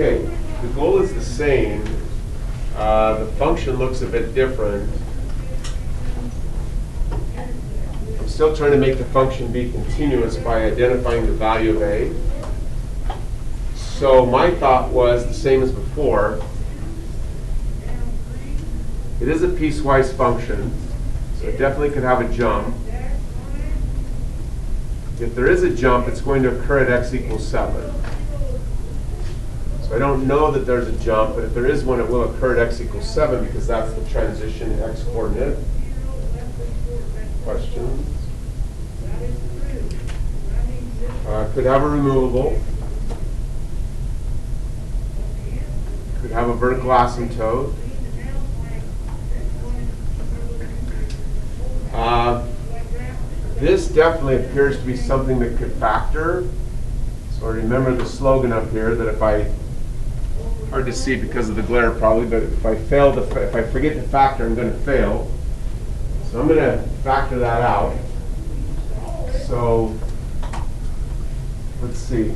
Okay, the goal is the same. The function looks a bit different. I'm still trying to make the function be continuous by identifying the value of a. So my thought was the same as before. It is a piecewise function, so it definitely could have a jump. If there is a jump, it's going to occur at x equals 7. So I don't know that there's a jump, but if there is one, it will occur at x equals 7 because that's the transition x coordinate. Questions? Could have a removable. Could have a vertical asymptote. This definitely appears to be something that could factor. So remember the slogan up here that if I, hard to see because of the glare probably, but if I forget to factor, I'm going to fail. So I'm going to factor that out. So let's see.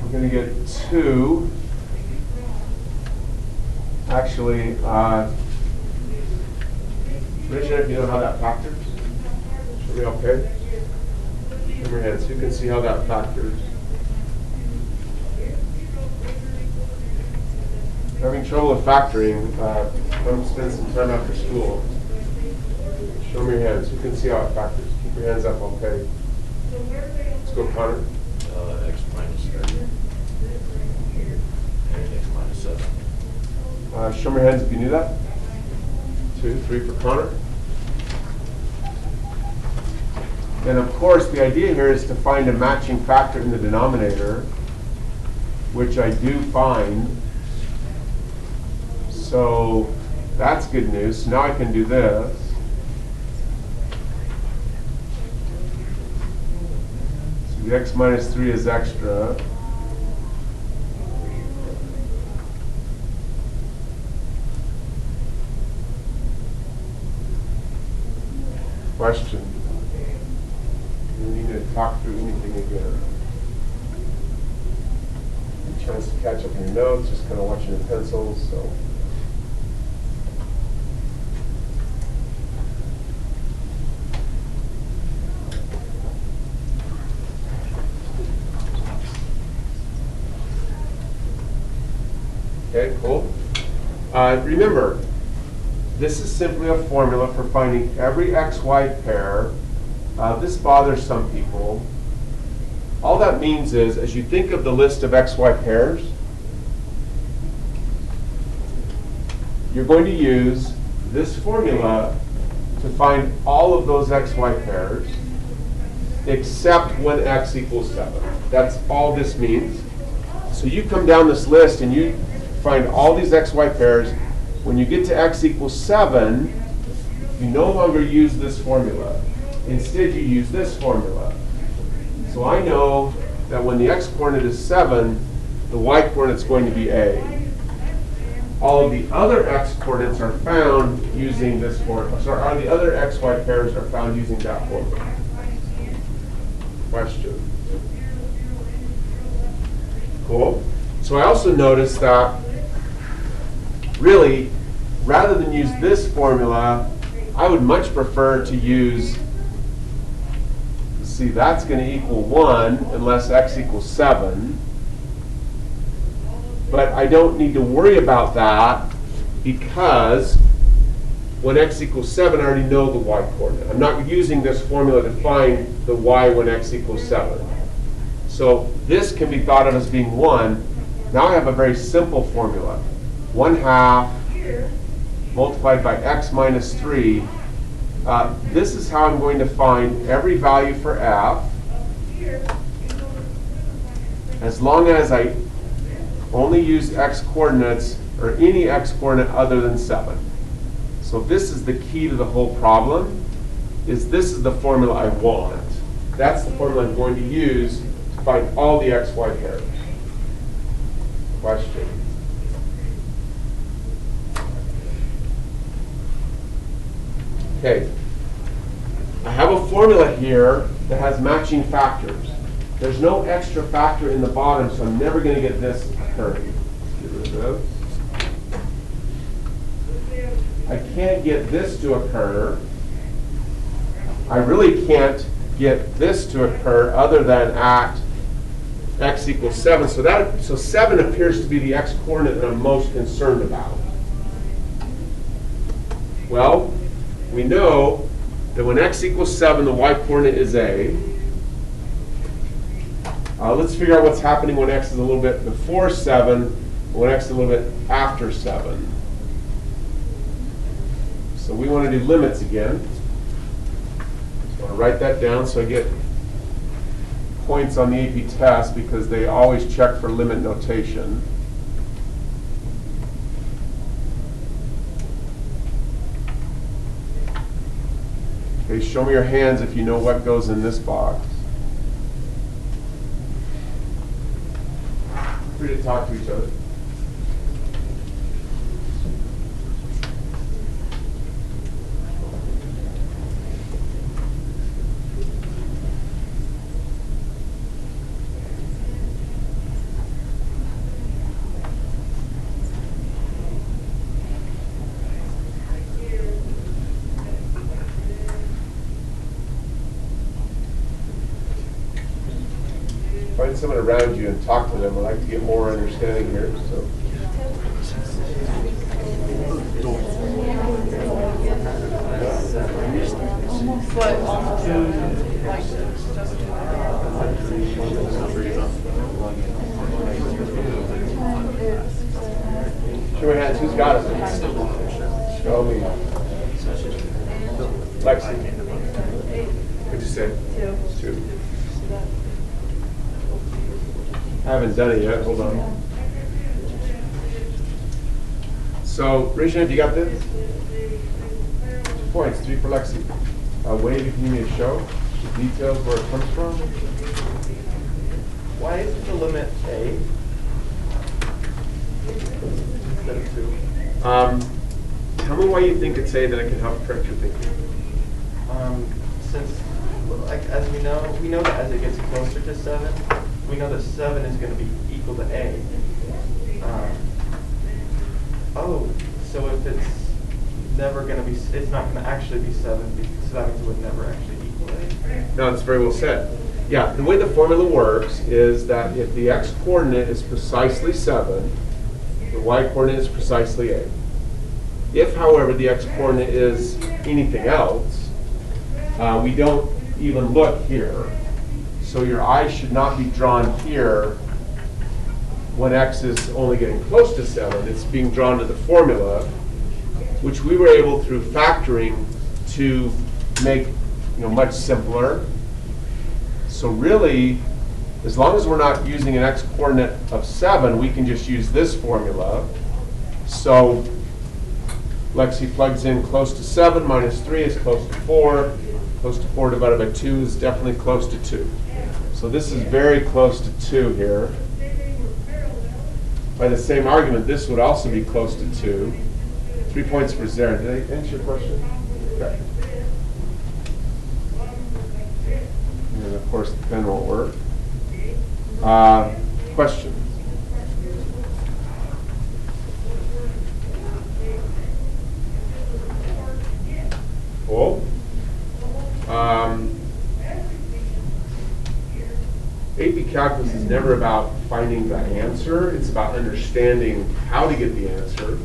We're going to get 2. Actually, Richard, if you know how that factors? Should we okay? Give your hands. You can see how that factors. Having trouble with factoring, come spend some time after school. Show me your hands. You can see how it factors. Keep your hands up, okay? Let's go, Connor. X minus 30. And x minus 7. Show me your hands if you knew that. 2, 3 for Connor. And of course, the idea here is to find a matching factor in the denominator, which I do find. So that's good news. So now I can do this. So the x minus 3 is extra. Question. You need to talk through anything again. A chance to catch up on your notes, just kind of watching your pencils. So. Okay, cool. Remember, this is simply a formula for finding every xy pair. This bothers some people. All that means is, as you think of the list of xy pairs, you're going to use this formula to find all of those xy pairs except when x equals 7. That's all this means. So you come down this list and you find all these xy pairs. When you get to x equals 7, you no longer use this formula. Instead, you use this formula. So I know that when the x coordinate is 7, the y coordinate is going to be a. All of the other x coordinates are found using this formula. So all the other xy pairs are found using that formula. Question? Cool. So I also noticed that really, rather than use this formula, I would much prefer to use, see, that's going to equal 1 unless x equals 7. But I don't need to worry about that because when x equals 7, I already know the y coordinate. I'm not using this formula to find the y when x equals 7. So this can be thought of as being 1. Now I have a very simple formula. 1/2 multiplied by x minus 3. This is how I'm going to find every value for f as long as I only use x coordinates or any x coordinate other than 7. So this is the key to the whole problem, is this is the formula I want. That's the formula I'm going to use to find all the xy pairs. Question? Okay. I have a formula here that has matching factors. There's no extra factor in the bottom, so I'm never going to get this occurring. Get rid of those. I can't get this to occur. I really can't get this to occur other than at x equals 7. So 7 appears to be the x-coordinate that I'm most concerned about. Well, we know that when x equals 7, the y-coordinate is a. Let's figure out what's happening when x is a little bit before 7, when x is a little bit after 7. So we want to do limits again. So I want to write that down so I get points on the AP test because they always check for limit notation. Okay, show me your hands if you know what goes in this box. Free to talk to each other. Find someone around you and talk to them. I'd like to get more understanding here. So. Show your hands. Who's got it? Show me. Lexi. What'd you say? 2. I haven't done it yet. Hold on. So, raise your hand if you got this. 2 points. 3 for Lexi. Wade, if you need me to show the details where it comes from. Why is the limit a instead of 2? Tell me why you think it's a, then I can help correct your thinking. Since, like, as we know that as it gets closer to 7, we know that 7 is going to be equal to a. So if it's never going to be, it's not going to actually be 7, because that means it would never actually equal a. No, it's very well said. Yeah, the way the formula works is that if the x-coordinate is precisely 7, the y-coordinate is precisely a. If, however, the x-coordinate is anything else, we don't even look here. So your eye should not be drawn here when x is only getting close to 7. It's being drawn to the formula, which we were able through factoring to make much simpler. So really, as long as we're not using an x-coordinate of 7, we can just use this formula. So Lexi plugs in close to 7 minus 3 is close to 4. Close to 4 divided by 2 is definitely close to 2. So this is very close to 2 here. By the same argument, this would also be close to 2. 3 points for Zara. Did I answer your question? Okay. And of course, the pen won't work. Questions? Cool. AP Calculus is never about finding the answer. It's about understanding how to get the answer.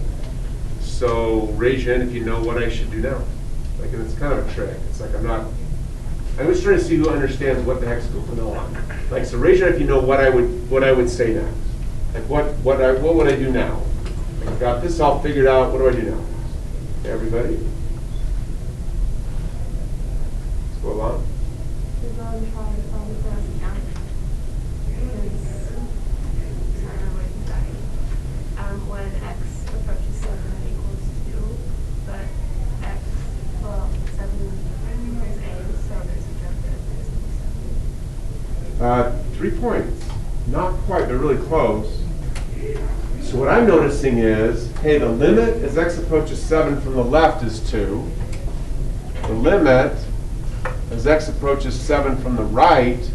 So raise your hand if you know what I should do now. Like, and it's kind of a trick. It's like I'm just trying to see who understands what the heck's going on. Like, so raise your hand if you know what I would say next. Like, what would I do now? I've got this all figured out. What do I do now? Everybody? Let's go along. When x approaches 7, it equals 2, but x, 7 equals a, so there's a jump that it equals 7. 3 points. Not quite, but really close. So what I'm noticing is, hey, the limit as x approaches 7 from the left is 2. The limit as x approaches 7 from the right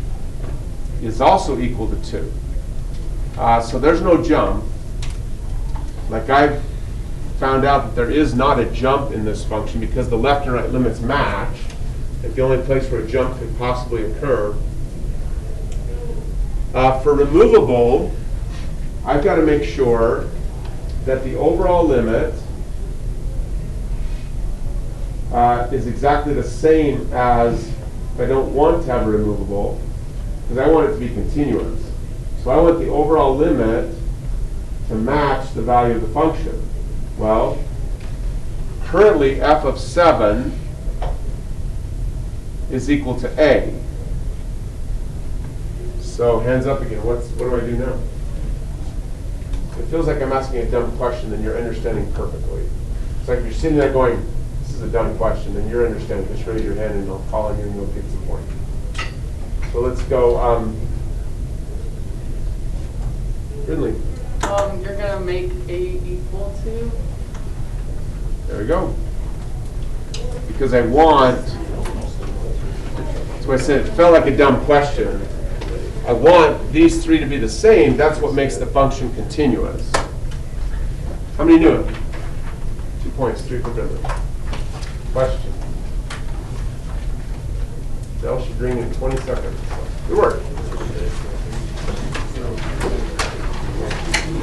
is also equal to 2. So there's no jump. Like I've found out that there is not a jump in this function because the left and right limits match. It's the only place where a jump could possibly occur. For removable, I've got to make sure that the overall limit is exactly the same as if I don't want to have a removable, because I want it to be continuous. So I want the overall limit to match the value of the function. Well, currently f of 7 is equal to a. So hands up again. What do I do now? It feels like I'm asking a dumb question and you're understanding perfectly. It's like you're sitting there going, this is a dumb question, and you're understanding. Just raise your hand and I'll call on you and you'll get some point. So let's go. Ridley. You're gonna make a equal to. There we go. Because I want, that's why I said it felt like a dumb question. I want these three to be the same. That's what makes the function continuous. How many knew it? 2 points, 3 for Ridley. Question. Del should bring in 20 seconds. Good work.